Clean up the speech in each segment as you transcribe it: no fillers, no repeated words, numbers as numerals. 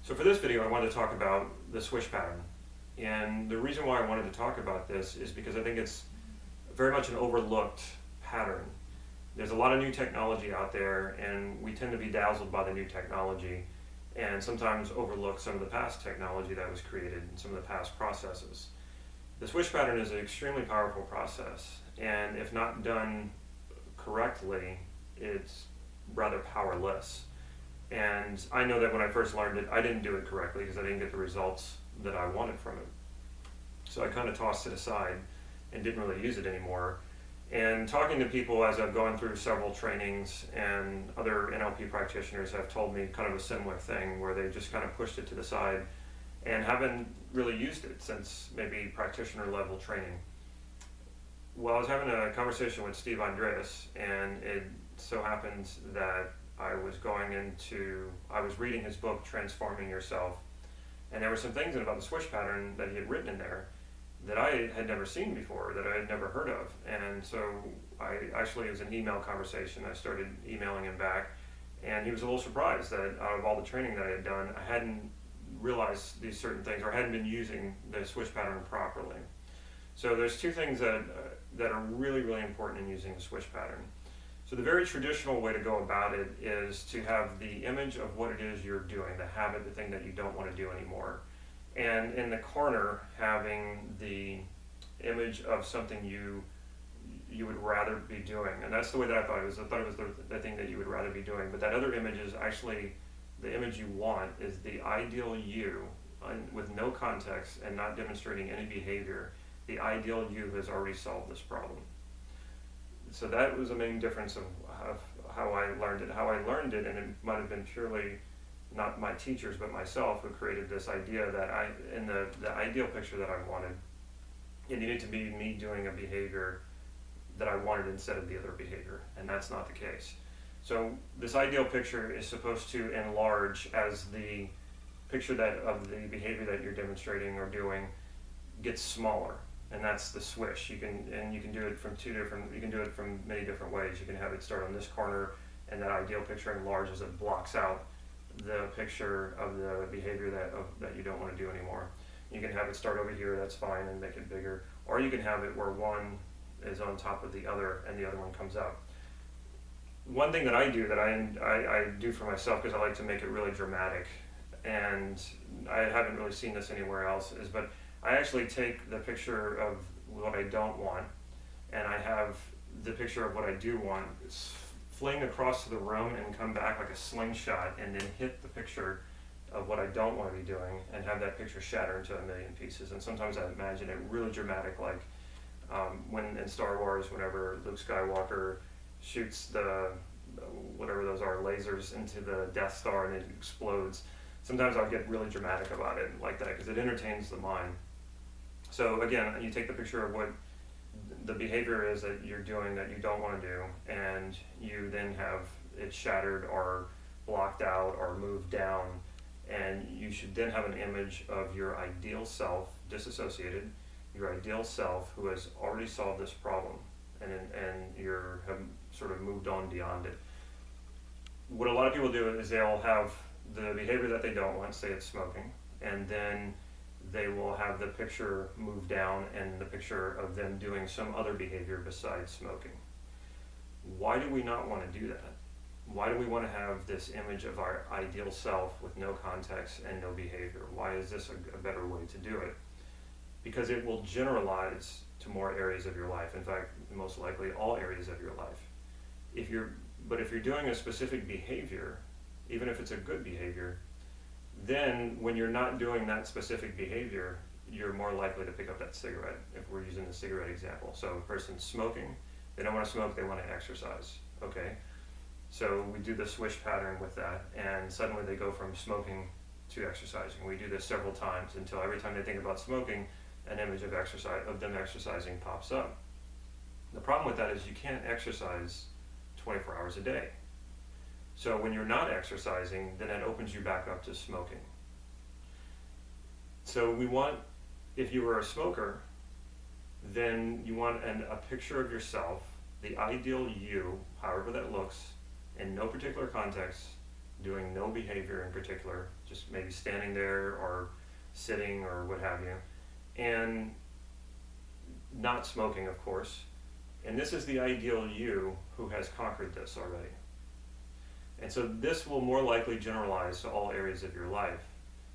So for this video, I wanted to talk about the swish pattern. And the reason why I wanted to talk about this is because I think it's very much an overlooked pattern. There's a lot of new technology out there, and we tend to be dazzled by the new technology and sometimes overlook some of the past technology that was created and some of the past processes. The swish pattern is an extremely powerful process, and if not done correctly, it's rather powerless. And I know that when I first learned it, I didn't do it correctly because I didn't get the results that I wanted from it. So I kind of tossed it aside and didn't really use it anymore. And talking to people as I've gone through several trainings, and other NLP practitioners have told me kind of a similar thing where they just kind of pushed it to the side and haven't really used it since maybe practitioner level training. Well, I was having a conversation with Steve Andreas, and it so happens that I was reading his book, Transforming Yourself, and there were some things about the swish pattern that he had written in there that I had never seen before, that I had never heard of. And so it was an email conversation. I started emailing him back, and he was a little surprised that out of all the training that I had done, I hadn't realized these certain things, or hadn't been using the swish pattern properly. So there's two things that are really, really important in using the swish pattern. So the very traditional way to go about it is to have the image of what it is you're doing, the habit, the thing that you don't want to do anymore. And in the corner, having the image of something you would rather be doing. And that's the way that I thought it was. I thought it was the thing that you would rather be doing. But that other image is actually the image you want, is the ideal you, with no context and not demonstrating any behavior. The ideal you has already solved this problem. So that was the main difference of how I learned it. How I learned it, and it might have been purely not my teachers but myself who created this idea that in the ideal picture that I wanted, it needed to be me doing a behavior that I wanted instead of the other behavior, and that's not the case. So this ideal picture is supposed to enlarge as the picture of the behavior that you're demonstrating or doing gets smaller. And that's the swish. You can do it from many different ways. You can have it start on this corner, and that ideal picture enlarges. It blocks out the picture of the behavior that you don't want to do anymore. You can have it start over here, that's fine, and make it bigger. Or you can have it where one is on top of the other and the other one comes out. One thing that I do, that I do for myself, because I like to make it really dramatic, and I haven't really seen this anywhere else, but I actually take the picture of what I don't want, and I have the picture of what I do want fling across the room and come back like a slingshot, and then hit the picture of what I don't want to be doing and have that picture shatter into a million pieces. And sometimes I imagine it really dramatic, like when in Star Wars, whenever Luke Skywalker shoots the whatever those are, lasers into the Death Star and it explodes. Sometimes I'll get really dramatic about it like that because it entertains the mind. So again, you take the picture of what the behavior is that you're doing that you don't want to do, and you then have it shattered or blocked out or moved down, and you should then have an image of your ideal self, disassociated, your ideal self who has already solved this problem, and have sort of moved on beyond it. What a lot of people do is they'll have the behavior that they don't want, say it's smoking, and then they will have the picture move down and the picture of them doing some other behavior besides smoking. Why do we not want to do that? Why do we want to have this image of our ideal self with no context and no behavior? Why is this a better way to do it? Because it will generalize to more areas of your life. In fact, most likely all areas of your life. But if you're doing a specific behavior, even if it's a good behavior, then when you're not doing that specific behavior, you're more likely to pick up that cigarette, if we're using the cigarette example. So a person's smoking, they don't want to smoke, they want to exercise. Okay, so we do the swish pattern with that, and suddenly they go from smoking to exercising. We do this several times until every time they think about smoking, an image of them exercising pops up. The problem with that is you can't exercise 24 hours a day. So when you're not exercising, then it opens you back up to smoking. So if you were a smoker, then you want a picture of yourself, the ideal you, however that looks, in no particular context, doing no behavior in particular, just maybe standing there or sitting or what have you, and not smoking, of course. And this is the ideal you who has conquered this already. And so this will more likely generalize to all areas of your life,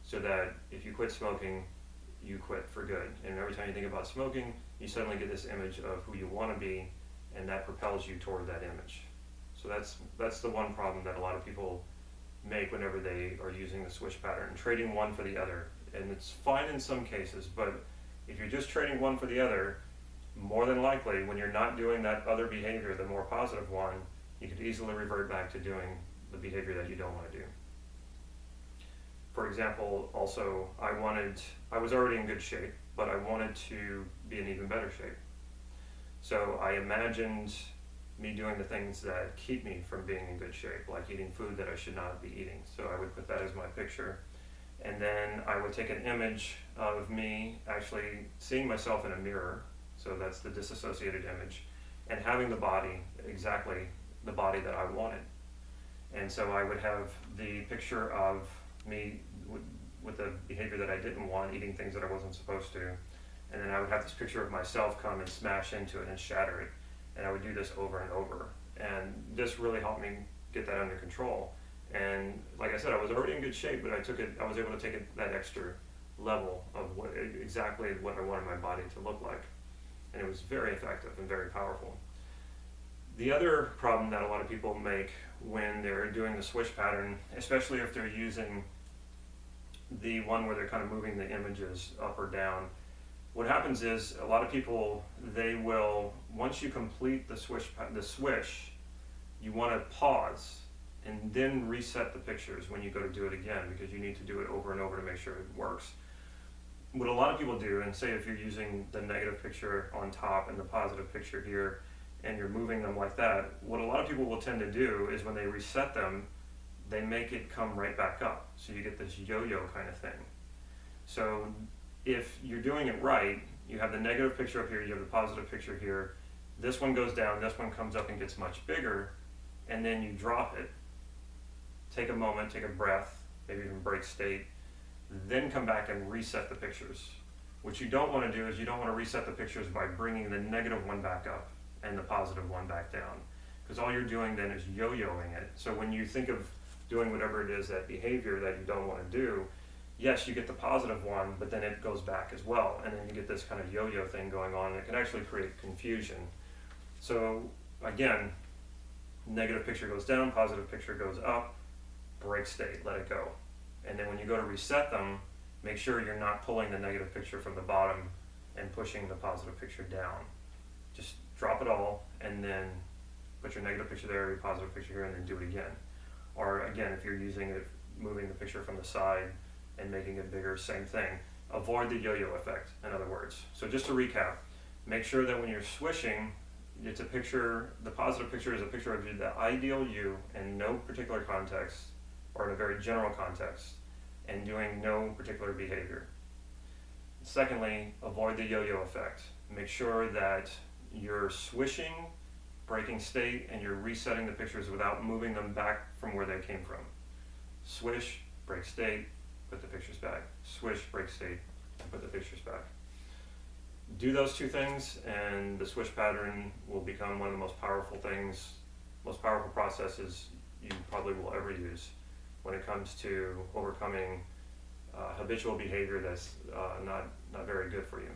so that if you quit smoking, you quit for good. And every time you think about smoking, you suddenly get this image of who you want to be, and that propels you toward that image. So that's the one problem that a lot of people make whenever they are using the swish pattern, trading one for the other. And it's fine in some cases, but if you're just trading one for the other, more than likely, when you're not doing that other behavior, the more positive one, you could easily revert back to doing the behavior that you don't want to do. For example, also, I was already in good shape, but I wanted to be in even better shape. So I imagined me doing the things that keep me from being in good shape, like eating food that I should not be eating. So I would put that as my picture. And then I would take an image of me actually seeing myself in a mirror. So that's the disassociated image, and having the body, exactly the body that I wanted. And so I would have the picture of me with the behavior that I didn't want, eating things that I wasn't supposed to. And then I would have this picture of myself come and smash into it and shatter it. And I would do this over and over. And this really helped me get that under control. And like I said, I was already in good shape, but I was able to take it that extra level of exactly what I wanted my body to look like. And it was very effective and very powerful. The other problem that a lot of people make when they're doing the swish pattern, especially if they're using the one where they're kind of moving the images up or down, what happens is a lot of people, they will, once you complete the swish, you want to pause and then reset the pictures when you go to do it again, because you need to do it over and over to make sure it works. What a lot of people do, and say if you're using the negative picture on top and the positive picture here, and you're moving them like that, what a lot of people will tend to do is when they reset them, they make it come right back up. So you get this yo-yo kind of thing. So if you're doing it right, you have the negative picture up here, you have the positive picture here, this one goes down, this one comes up and gets much bigger, and then you drop it. Take a moment, take a breath, maybe even break state, then come back and reset the pictures. What you don't want to do is you don't want to reset the pictures by bringing the negative one back up and the positive one back down, because all you're doing then is yo-yoing it. So when you think of doing whatever it is, that behavior that you don't want to do, yes, you get the positive one, but then it goes back as well, and then you get this kind of yo-yo thing going on, and it can actually create confusion. So again, negative picture goes down, positive picture goes up, break state, let it go. And then when you go to reset them, make sure you're not pulling the negative picture from the bottom and pushing the positive picture down. Just drop it all and then put your negative picture there, your positive picture here, and then do it again. Or again, if you're using it, moving the picture from the side and making it bigger, same thing. Avoid the yo-yo effect, in other words. So just to recap, make sure that when you're swishing, it's a picture, the positive picture is a picture of the ideal you in no particular context, or in a very general context, and doing no particular behavior. Secondly, avoid the yo-yo effect. Make sure that you're swishing, breaking state, and you're resetting the pictures without moving them back from where they came from. Swish, break state, put the pictures back. Swish, break state, and put the pictures back. Do those two things, and the swish pattern will become one of the most powerful things, most powerful processes you probably will ever use when it comes to overcoming habitual behavior that's not very good for you.